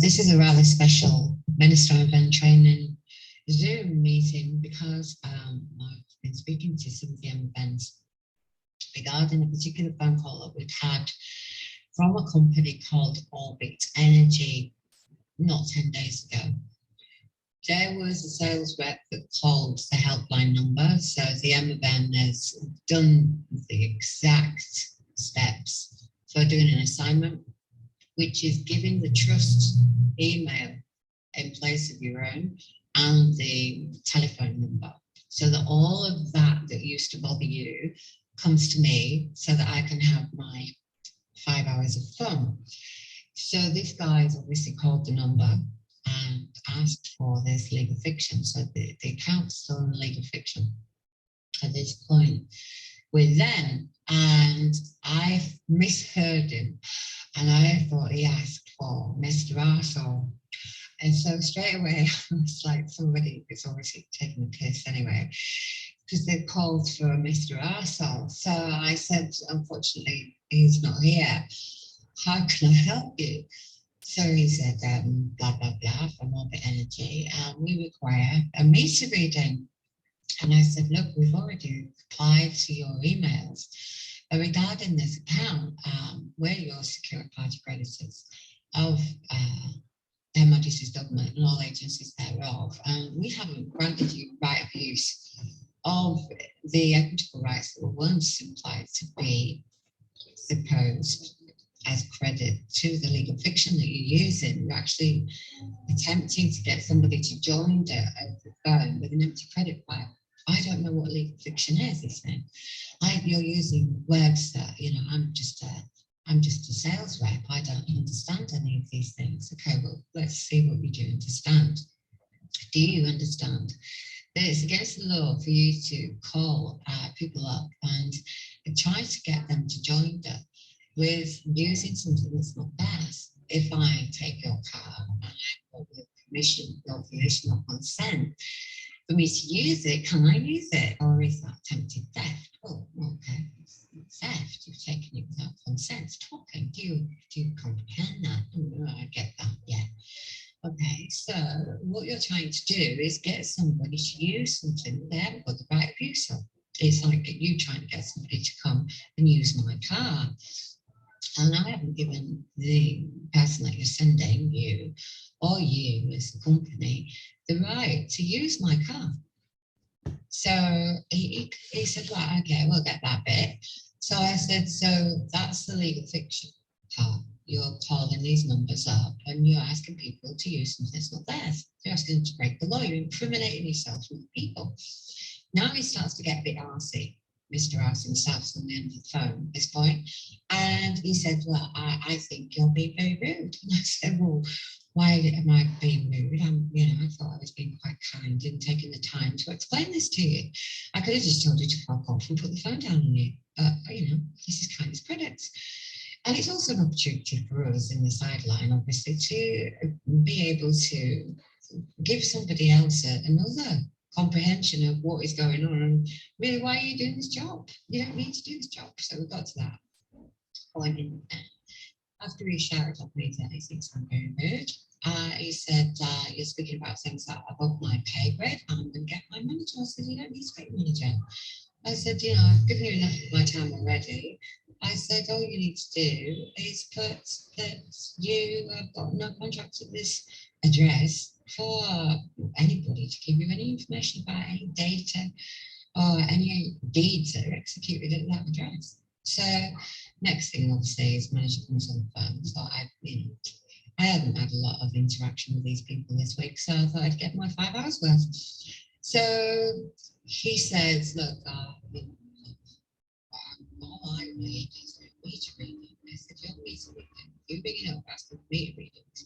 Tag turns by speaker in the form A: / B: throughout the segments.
A: This is a rather special Minister event training Zoom meeting because I've been speaking to some of the events regarding a particular phone call that we've had from a company called Orbit Energy not 10 days ago. There was a sales rep that called the helpline number. So the Emoven has done the exact steps for doing an assignment, which is giving the trust email in place of your own and the telephone number, so that all of that used to bother you comes to me so that I can have my 5 hours of fun. So this guy's obviously called the number and asked for this legal fiction. So the account's still in legal fiction at this point with them. And I misheard him and I thought he asked for Mr. Arsehole. And so straight away, I was like, somebody is obviously taking a piss anyway, because they called for Mr. Arsehole. So I said, unfortunately, he's not here. How can I help you? So he said, blah, blah, blah, from Orbit Energy. We require a meter reading. And I said, look, we've already applied to your emails regarding this account. We're your secure party creditors of Her Majesty's government and all agencies thereof. We haven't granted you right of use of the equitable rights that were once implied to be supposed as credit to the legal fiction that you're using. You're actually attempting to get somebody to join over the phone with an empty credit file. I don't know what legal fiction is, this thing. You're using words that, I'm just a sales rep. I don't understand any of these things. Okay, well, let's see what you do understand. Do you understand that it's against the law for you to call people up and try to get them to join them with using something that's not theirs? If I take your car and I have your permission or consent for me to use it, can I use it? Or is that attempted theft? Oh, okay, it's theft. You've taken it without consent. Talking. Do you comprehend that? Oh, I get that. Yeah. Okay, so what you're trying to do is get somebody to use something that they haven't got the right of use of. It's like you trying to get somebody to come and use my car. And I haven't given the person that you're sending, you or you as a company, the right to use my car. So he said, right, okay, we'll get that bit. So I said, so that's the legal fiction part. You're calling these numbers up and you're asking people to use something that's not theirs. You're asking them to break the law. You're incriminating yourself with the people. Now he starts to get a bit arsey. Mr. Arse himself's on the end of the phone at this point. And he said, well, I think you're being very rude. And I said, well, why am I being rude? I thought I was being quite kind and taking the time to explain this to you. I could have just told you to fuck off and put the phone down on you. But, this is kindness credits. And it's also an opportunity for us in the sideline, obviously, to be able to give somebody else another comprehension of what is going on and really why are you doing this job? You don't need to do this job. So we got to that point in there. After he shouted at me that he thinks I'm very rude, he said, you're speaking about things that are above my pay grade. I'm going to get my manager. I said, you don't need to get your manager. I said, I've given you enough of my time already. I said, all you need to do is put that you have got no contract at this address for anybody to give you any information about any data or any deeds that are executed at that address. So next thing obviously is manager comes on the phone. So I haven't had a lot of interaction with these people this week, so I thought I'd get my 5 hours worth. So he says, look, all I need is a meter reading. I said, your meter reading, you bring it up, ask for meter readings,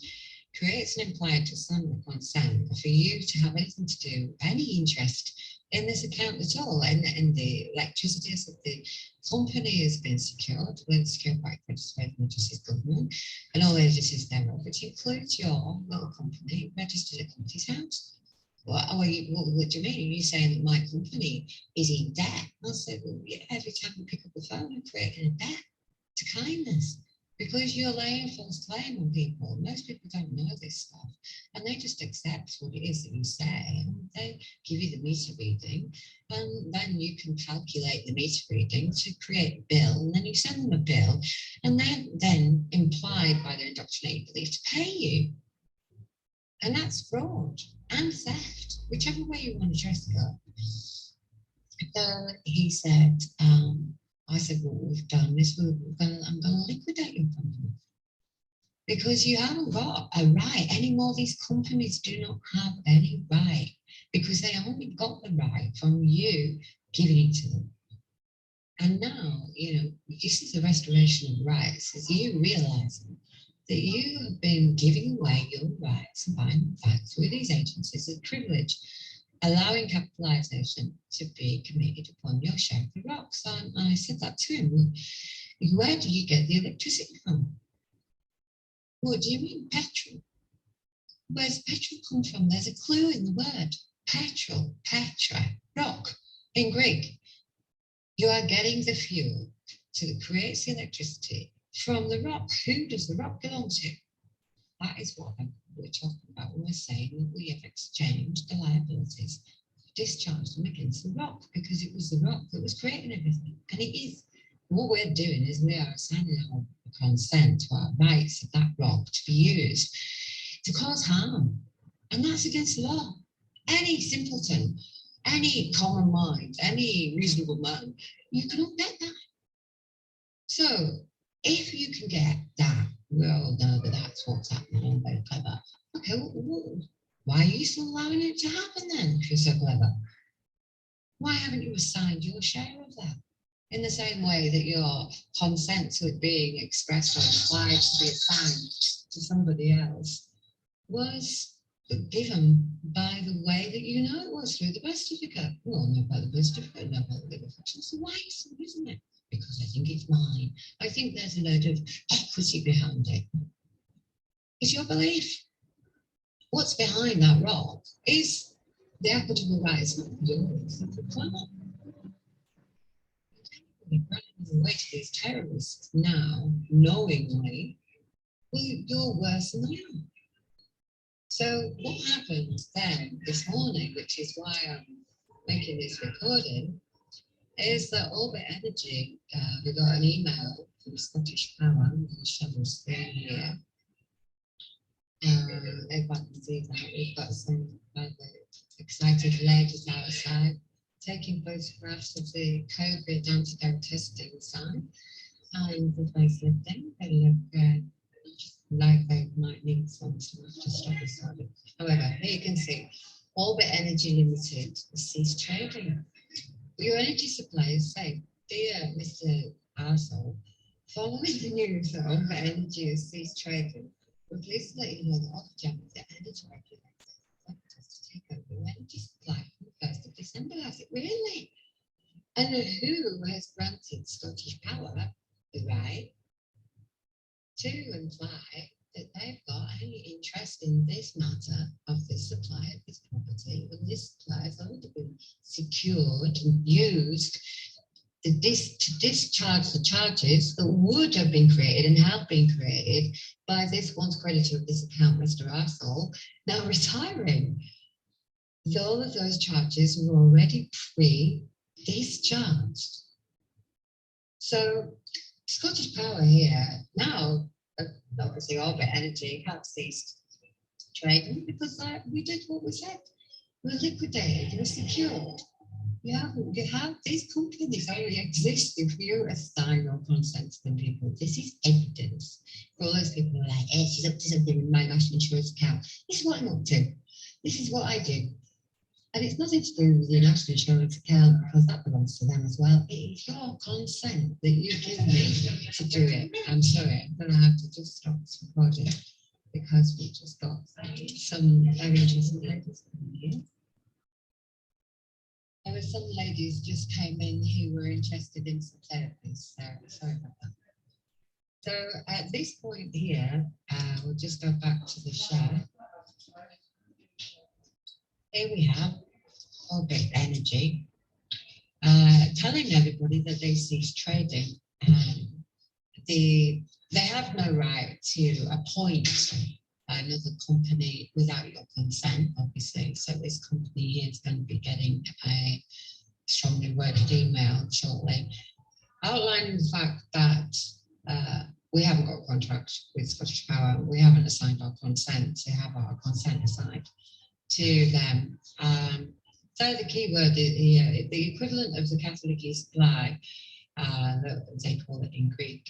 A: creates an implied assignment consent for you to have anything to do, any interest in this account at all, and the electricity of the company has been secured with secure by registered Majesty's government and all agencies thereof, which includes your little company registered at Company's House. What do you mean? Are you saying that my company is in debt? I said, well, yeah, every time you pick up the phone, I'm creating a debt to kindness. because you're laying false claim on people. Most people don't know this stuff, and they just accept what it is that you say. And they give you the meter reading, and then you can calculate the meter reading to create a bill, and then you send them a bill, and they're then implied by their indoctrinated belief to pay you. And that's fraud and theft, whichever way you want to dress it up. So he said, I said, what we've done is I'm going to liquidate your company because you haven't got a right anymore. These companies do not have any right because they only got the right from you giving it to them. And now, this is the restoration of rights, is you realizing that you have been giving away your rights and buying them back through these agencies of privilege, allowing capitalisation to be committed upon your share of the rocks. And I said that to him. Where do you get the electricity from? What do you mean, petrol? Where's petrol come from? There's a clue in the word. Petrol, petra, rock in Greek. You are getting the fuel that creates the electricity from the rock. Who does the rock belong to? That is what we're talking about when we're saying that we have exchanged the liabilities, discharged them against the rock, because it was the rock that was creating everything. And it is. What we're doing is we are assigning our consent to our rights of that rock to be used to cause harm. And that's against the law. Any simpleton, any common mind, any reasonable man, you cannot get that. So if you can get that, we all know that that's what's happening. I'm very clever. Okay, why are you still allowing it to happen then if you're so clever? Why haven't you assigned your share of that? In the same way that your consent to it being expressed or applied to be assigned to somebody else was given by the way that you know it was, through the birth certificate. Well, not by the birth certificate, not by the legal function. So why are you still using it? Because I think it's mine. I think there's a load of equity behind it. It's your belief. What's behind that rock is the equitable rights of yours, of the planet. You're running away to these terrorists now, knowingly, well, you're worse than I am. So what happened then this morning, which is why I'm making this recording, is that Orbit Energy, we got an email from Scottish Power, I'm going to show the screen here. Everyone can see that. We've got some excited ladies outside taking photographs of the COVID antidote testing site and the facelifting. They look like they might need some stuff to stop us. However, here you can see Orbit Energy Limited ceased trading. Your energy supply is safe. Dear Mr. Arsehole, following the news that Orbit Energy has ceased trading, we're pleased to let you know that Ofgem, the energy regulator, has to take over your energy supply from the 1st of December. Has it really? And who has granted Scottish Power the right to imply that they've got any interest in this matter of the supply of this property, when this supply has already been secured and used to discharge the charges that would have been created and have been created by this once creditor of this account, Mr. Arsehole, now retiring. All of those charges were already pre-discharged. So Scottish Power here now, obviously Orbit Energy have ceased trading because we did what we said. We're liquidated, we're secured. You have these companies only exist if you assign your consent to them, people. This is evidence. For all those people who are like, hey, she's up to something with my national insurance account. This is what I'm up to. This is what I do. And it's nothing to do with your national insurance account because that belongs to them as well. It is your consent that you give me to do it. I'm sorry, I'm going to have to just stop this recording because we just got some very interesting ladies coming here. There were some ladies just came in who were interested in some therapies, so sorry about that. So at this point here, we'll just go back to the share. Here we have Orbit Energy telling everybody that they ceased trading. The They have no right to appoint another company without your consent, obviously. So this company is going to be getting a strongly worded email shortly outlining the fact that we haven't got a contract with Scottish Power. We haven't assigned our consent to have our consent assigned to them. So the key word here, the equivalent of the Catholic supply, they call it in Greek,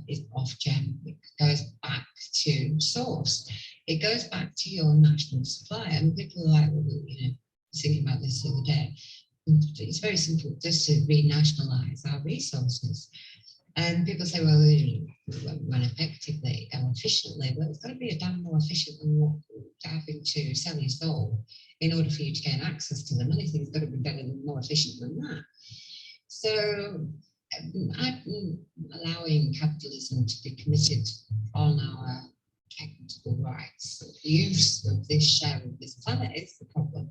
A: is off-gem. It goes back to source. It goes back to your national supply. And people are like, well, thinking about this the other day. It's very simple, just to renationalise our resources. And people say, well, run effectively and efficiently. Well, it's got to be a damn more efficient than having to sell your soul in order for you to gain access to them. Anything's got to be better and more efficient than that. So allowing capitalism to be committed on our equitable rights of use of this share of this planet is the problem.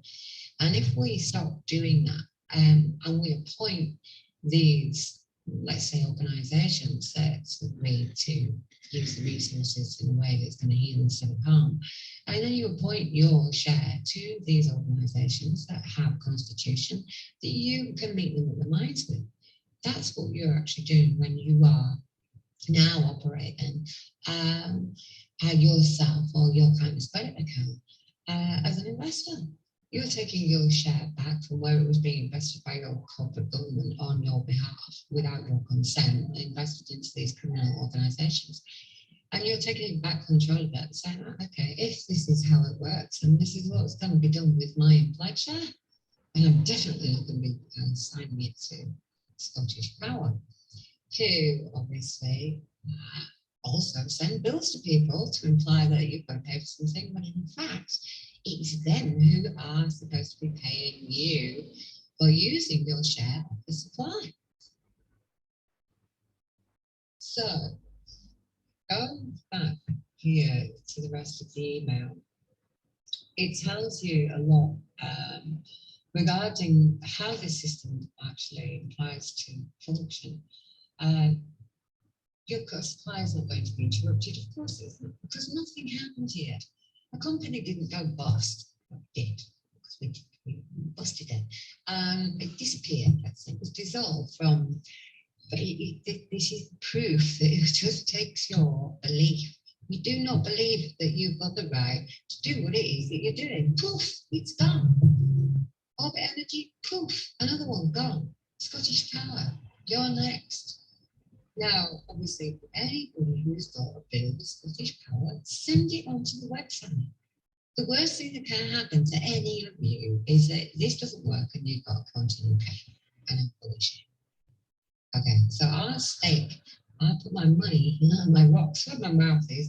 A: And if we stop doing that and we appoint these, let's say, organisations that agree to use the resources in a way that's going to heal instead of harm, and then you appoint your share to these organisations that have constitution that you can meet them at the mines with. That's what you're actually doing when you are now operating yourself or your kind of credit account as an investor. You're taking your share back from where it was being invested by your corporate government on your behalf without your consent, invested into these criminal organisations. And you're taking back control of it, saying, okay, if this is how it works, and this is what's going to be done with my implied share, and I'm definitely not going to be signing it to Scottish Power, to obviously also send bills to people to imply that you've got to pay for something, when in fact, it's them who are supposed to be paying you for using your share of the supply. So, going back here to the rest of the email, it tells you a lot regarding how the system actually implies to function. Your supply is not going to be interrupted, of course it's not, because nothing happened yet. A company didn't go bust. Well, it did, because we busted it. It disappeared, let's say. It was dissolved from, but this is proof that it just takes your belief. You do not believe that you've got the right to do what it is that you're doing. Poof, it's gone. Orbit energy, poof, another one gone. Scottish Power, you're next. Now, obviously, anybody who's got a bill with Scottish Power, send it onto the website. The worst thing that can happen to any of you is that this doesn't work and you've got to continue paying. And I'm bullshit. Okay, so I'll stake, I'll put my money, my rocks where my mouth is,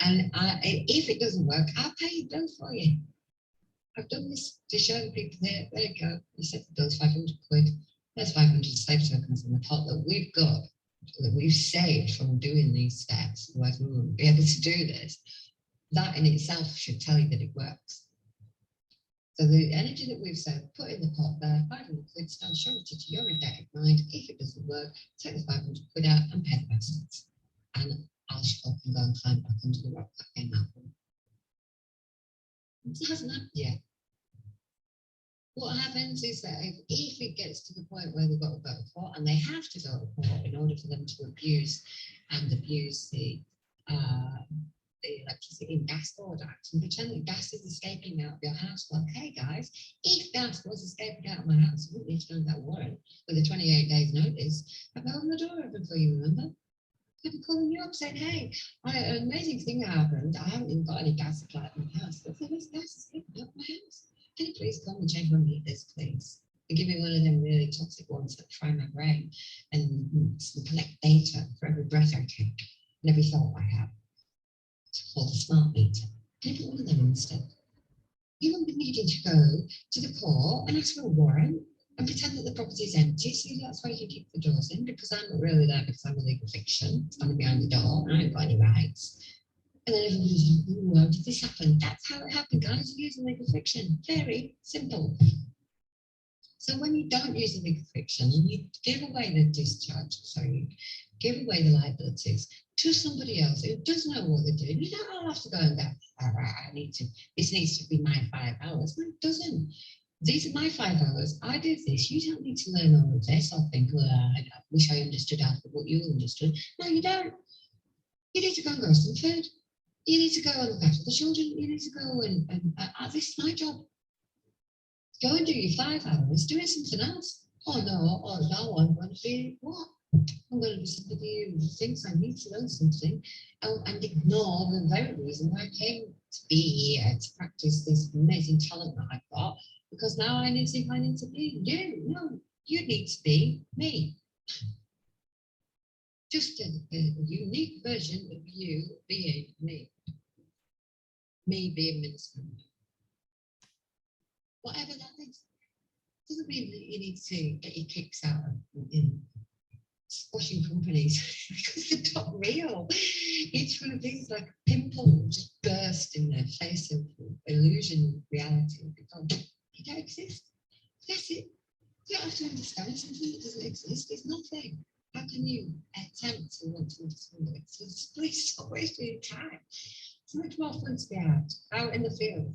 A: and if it doesn't work, I'll pay your bill for you. I've done this to show the people there. There you go. You set the bill's 500 quid. There's 500 slave tokens in the pot that we've got, that we've saved from doing these steps. Otherwise, we wouldn't be able to do this. That in itself should tell you that it works. So the energy that we've said, put in the pot there, 500 quid, stand surety to your indebted mind. If it doesn't work, take the 500 quid out and pay the bastards. And I'll shut up and go and climb back under the rock that came out from. It hasn't happened yet. What happens is that if it gets to the point where they've got to go to court, and they have to go to court in order for them to abuse the Electricity and Gas Board Act and pretend that gas is escaping out of your house. Well, okay, guys, if gas was escaping out of my house, I wouldn't need to go that warrant with a 28 days notice. I'd be holding the door open for you, remember? I'd be calling you up saying, hey, an amazing thing happened. I haven't even got any gas supply in my house, but there's gas escaping out of my house. Can you please come and change my meters, please? And give me one of them really toxic ones that fry my brain and collect data for every breath I take and every thought I have. Called a smart meter. Take one of them instead. You won't be needing to go to the court and ask for a warrant and pretend that the property is empty, so that's why you can keep the doors in, because I'm not really there because I'm a legal fiction standing behind the door and I ain't got any rights. And then everybody's like, ooh, how did this happen? That's how it happened, guys. You use a legal fiction. Very simple. So when you don't use a legal fiction and you give away the discharge, give away the liabilities to somebody else who does know what they're doing. You don't all have to go and go, all right, this needs to be my 5 hours. No, it doesn't. These are my 5 hours. I did this. You don't need to learn all of this or think, well, I wish I understood half of what you understood. No, you don't. You need to go and grow some food. You need to go and look after the children. You need to go and this is my job. Go and do your 5 hours doing something else. Oh no, I'm going to be what? I'm going to be somebody who thinks I need to learn something and ignore the very reason why I came to be here to practice this amazing talent that I've got, because now I need to think I need to be you. No, you need to be me. Just a unique version of you being me. Me being minister. Whatever that is. Doesn't mean that you need to get your kicks out in squashing companies because they're not real. Each one of these like a pimple just burst in their face of illusion of reality because they don't exist. That's it. You don't have to understand something that doesn't exist. It's nothing. How can you attempt to want to understand it? So please stop wasting your time. It's much more fun to be out in the field,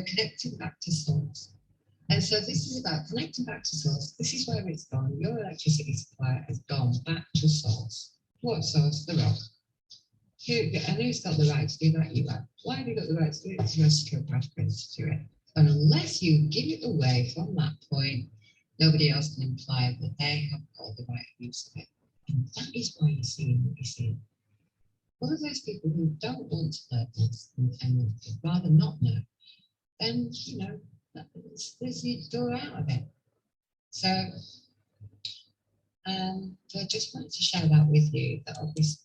A: connecting back to source. And so this is about connecting back to source. This is where it's gone. Your electricity supply has gone back to source. What source? The rock. I know it's got the right to do that, you have. Why have you got the right to do it? Because you have secure pathways to do it. And unless you give it away from that point, nobody else can imply that they have got the right use of it. And that is why you're seeing what you're seeing. All of those people who don't want to learn this and would rather not know, then, there's the door out of it. So I just wanted to share that with you, that obviously